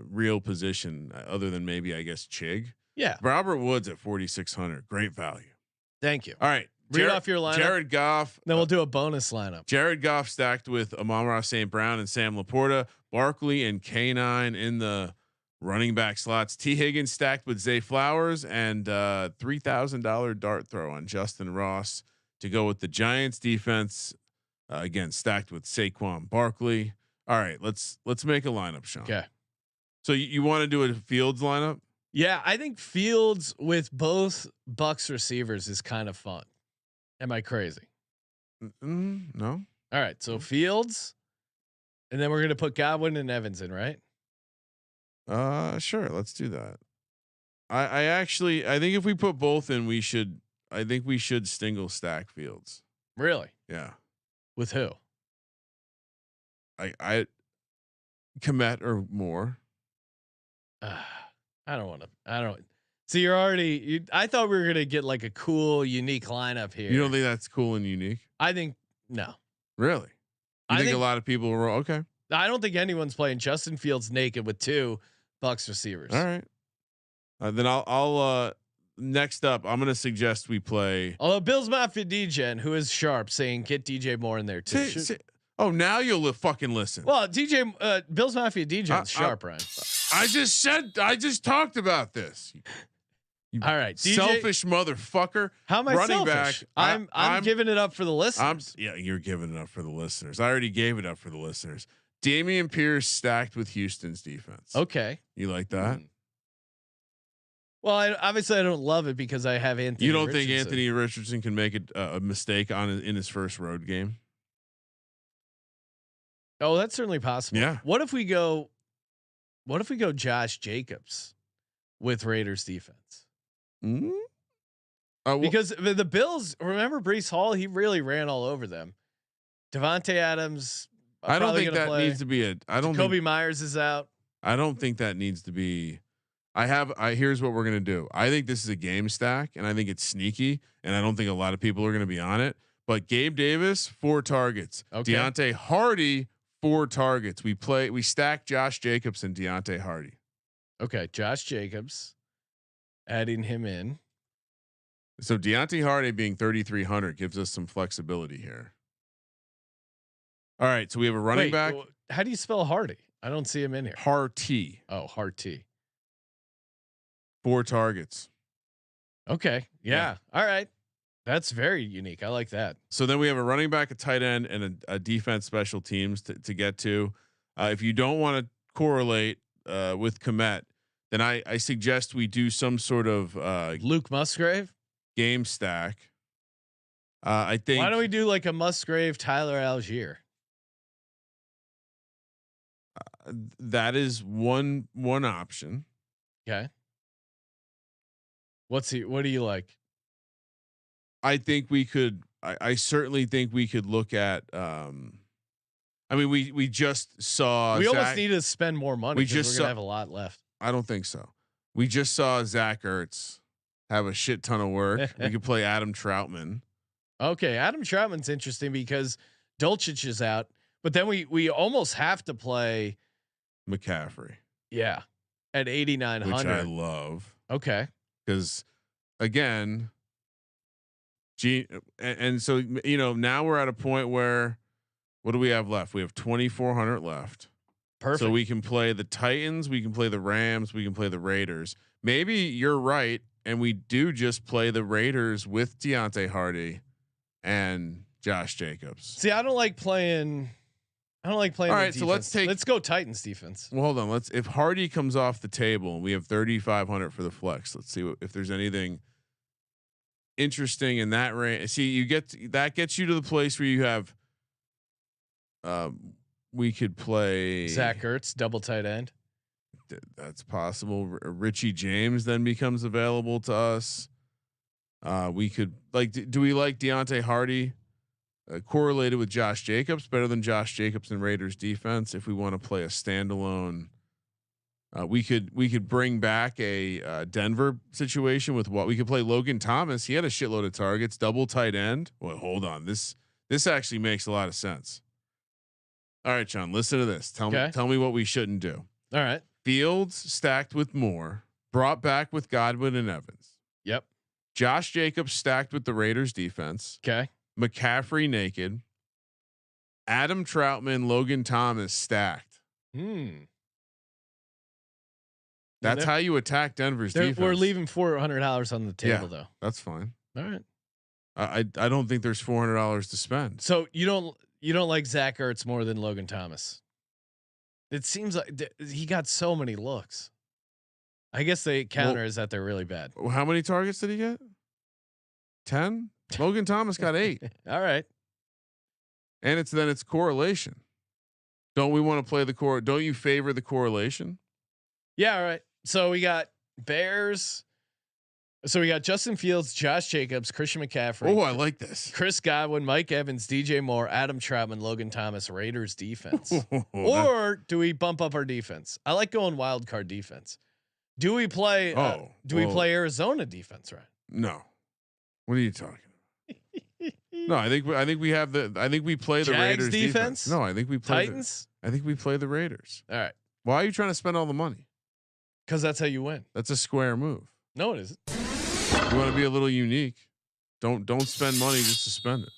real position other than maybe I guess Chig. Yeah. Robert Woods at 4,600. Great value. Thank you. All right. Read off your lineup. Jared Goff. Then we'll do a bonus lineup. Jared Goff stacked with Amon-Ra St. Brown and Sam Laporta, Barkley and K9 in the running back slots. T Higgins stacked with Zay Flowers and $3,000 dart throw on Justin Ross to go with the Giants defense. Again, stacked with Saquon Barkley. All right, let's make a lineup, Sean. Okay. So you want to do a Fields lineup? Yeah, I think Fields with both Bucks receivers is kind of fun. Am I crazy? No. All right, so Fields, and then we're gonna put Godwin and Evans in, right? Sure. Let's do that. I think if we put both in, I think we should single stack Fields. Really? Yeah. With who? I Komet or more. I don't. So you're already. I thought we were gonna get like a cool, unique lineup here. You don't think that's cool and unique? I think no. Really? I think a lot of people were okay. I don't think anyone's playing Justin Fields naked with 2 Bucks receivers. All right. Then I'll next up, I'm gonna suggest we play. Although Bill's Mafia degen, who is sharp, saying get DJ Moore in there too. Oh, now you'll fucking listen. Well, Bill's Mafia degen's sharp, Ryan. I just talked about this. All right, selfish motherfucker. How am I running selfish? back? I'm giving it up for the listeners. Yeah, you're giving it up for the listeners. I already gave it up for the listeners. Dameon Pierce stacked with Houston's defense. Okay, you like that? Well, obviously I don't love it because I have Anthony. You don't think Anthony Richardson can make a mistake in his first road game? Oh, that's certainly possible. Yeah. What if we go Josh Jacobs with Raiders defense? Because the Bills, remember Breece Hall? He really ran all over them. Devontae Adams. I don't think that needs to be Kobe Myers is out. I don't think that needs to be Here's what we're gonna do. I think this is a game stack, and I think it's sneaky, and I don't think a lot of people are gonna be on it. But Gabe Davis, 4 targets. Okay. Deontay Hardy, 4 targets. We stack Josh Jacobs and Deontay Hardy. Okay, Josh Jacobs, adding him in. So Deontay Hardy being 3,300 gives us some flexibility here. All right, so we have a running back. How do you spell Hardy? I don't see him in here. Harty. Oh, Harty. 4 targets. Okay. Yeah. All right. That's very unique. I like that. So then we have a running back, a tight end, and a defense special teams to get to. If you don't want to correlate with Komet, then I suggest we do some sort of Luke Musgrave game stack. I think. Why don't we do like a Musgrave Tyler Algier? That is one option. Okay. What do you like? I think we could. I certainly think we could look at. I mean, we just saw. We almost need to spend more money. We're gonna have a lot left. I don't think so. We just saw Zach Ertz have a shit ton of work. We could play Adam Troutman. Okay, Adam Troutman's interesting because Dulcich is out, but then we almost have to play McCaffrey. Yeah, at 8,900, which I love. Okay, because again, and so now we're at a point where what do we have left? We have 2,400 left. Perfect. So we can play the Titans, we can play the Rams, we can play the Raiders. Maybe you're right, and we do just play the Raiders with Deontay Hardy and Josh Jacobs. See, I don't like playing. All right, so let's go Titans defense. Well, hold on. If Hardy comes off the table and we have 3,500 for the flex, let's see if there's anything interesting in that range. See, that gets you to the place where you have. We could play Zach Ertz, double tight end. That's possible. Richie James then becomes available to us. We could do we like Deontay Hardy correlated with Josh Jacobs better than Josh Jacobs and Raiders defense? If we want to play a standalone, we could bring back a Denver situation with what we could play Logan Thomas. He had a shitload of targets, double tight end. Well, hold on. This actually makes a lot of sense. All right, John, listen to this. Tell me what we shouldn't do. All right. Fields stacked with Moore, brought back with Godwin and Evans. Yep. Josh Jacobs stacked with the Raiders defense. Okay. McCaffrey naked. Adam Troutman, Logan Thomas stacked. That's how you attack Denver's defense. We're leaving $400 on the table though. That's fine. All right. I don't think there's $400 to spend. So you don't like Zach Ertz more than Logan Thomas. It seems like he got so many looks. I guess the counter is that they're really bad. How many targets did he get? 10. Logan Thomas got 8. All right. And it's correlation. Don't we want to play the core? Don't you favor the correlation? Yeah. All right. So we got Bears. So we got Justin Fields, Josh Jacobs, Christian McCaffrey. Oh, I like this. Chris Godwin, Mike Evans, DJ Moore, Adam Troutman, Logan Thomas, Raiders defense. Or do we bump up our defense? I like going wild card defense. Do we play? We play Arizona defense? Right? No. What are you talking about? No, I think we have I think we play the Jags Raiders defense. No, I think we play Titans. I think we play the Raiders. All right. Why are you trying to spend all the money? Because that's how you win. That's a square move. No, it isn't. You want to be a little unique. Don't spend money just to spend it.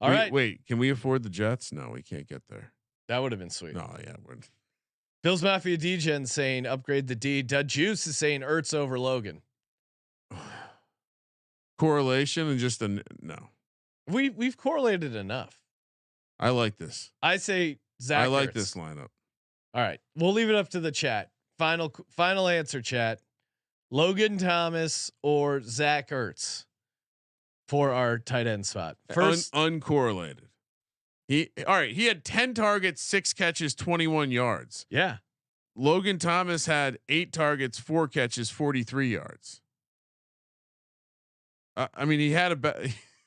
All right. Wait, can we afford the Jets? No, we can't get there. That would have been sweet. No, yeah, Bill's Mafia Degen saying upgrade the D. Dud Juice is saying Ertz over Logan. Correlation and just no. We've correlated enough. I like this. I say Zach. I like Ertz. this lineup. All right, we'll leave it up to the chat. Final answer, chat. Logan Thomas or Zach Ertz for our tight end spot. First, uncorrelated. He had 10 targets, 6 catches, 21 yards. Yeah. Logan Thomas had 8 targets, 4 catches, 43 yards. I mean, he had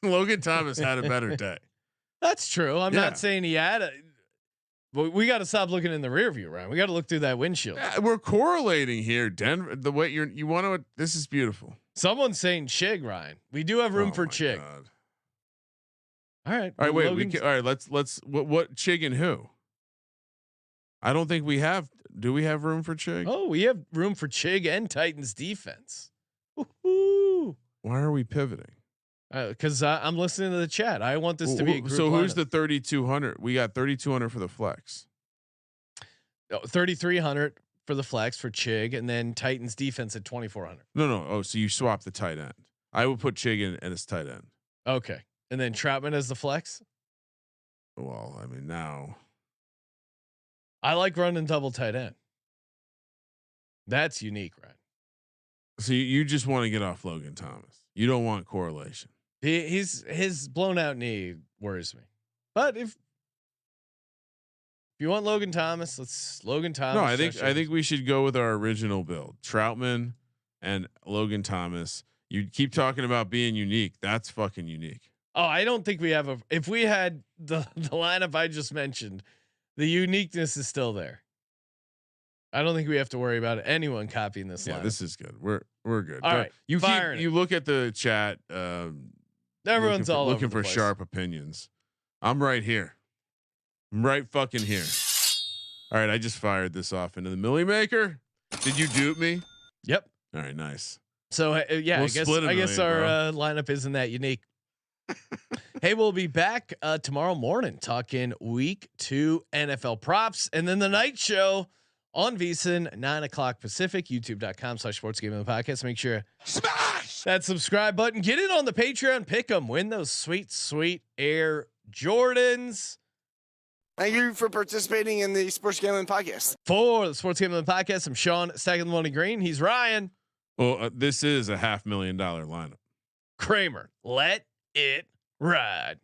Logan Thomas had a better day. That's true. I'm not saying he had But we got to stop looking in the rear view, Ryan. We got to look through that windshield. We're correlating here, Denver. The way you want to. This is beautiful. Someone's saying Chig, Ryan. We do have room for Chig. God. All right. All right. Wait. Logan's, All right. Let's. What Chig and who? I don't think we have. Do we have room for Chig? Oh, we have room for Chig and Titans defense. Woo-hoo. Why are we pivoting? Because I'm listening to the chat. I want this to be a group so. Who's lineup. the 3,200? We got 3,200 for the flex. 3,300 for the flex for Chig, and then Titans defense at 2,400. No. Oh, so you swap the tight end. I would put Chig in as tight end. Okay, and then Troutman as the flex. Well, I mean now. I like running double tight end. That's unique, right? So you just want to get off Logan Thomas. You don't want correlation. His blown out knee worries me. But if you want Logan Thomas, let's Logan Thomas. No, I think we should go with our original build: Troutman and Logan Thomas. You keep talking about being unique. That's fucking unique. Oh, I don't think we have if we had the lineup I just mentioned, the uniqueness is still there. I don't think we have to worry about anyone copying this. Yeah, lineup. this is good. We're good. All right, You look at the chat. Everyone's looking for the place. sharp opinions. I'm right here. I'm right fucking here. All right, I just fired this off into the Millie Maker. Did you dupe me? Yep. All right, nice. So yeah, We'll I guess our bro. lineup isn't that unique. Hey, we'll be back tomorrow morning talking week 2 NFL props, and then the night show on VSiN 9:00 Pacific. YouTube.com/sportsgaming podcast. Make sure smash that subscribe button. Get in on the Patreon. Pick 'em. Win those sweet Air Jordans. Thank you for participating in the Sports Gambling Podcast. For the Sports Gambling Podcast, I'm Sean Stacking the Money Green. He's Ryan. Well, this is a $500,000 lineup. Kramer. Let it ride.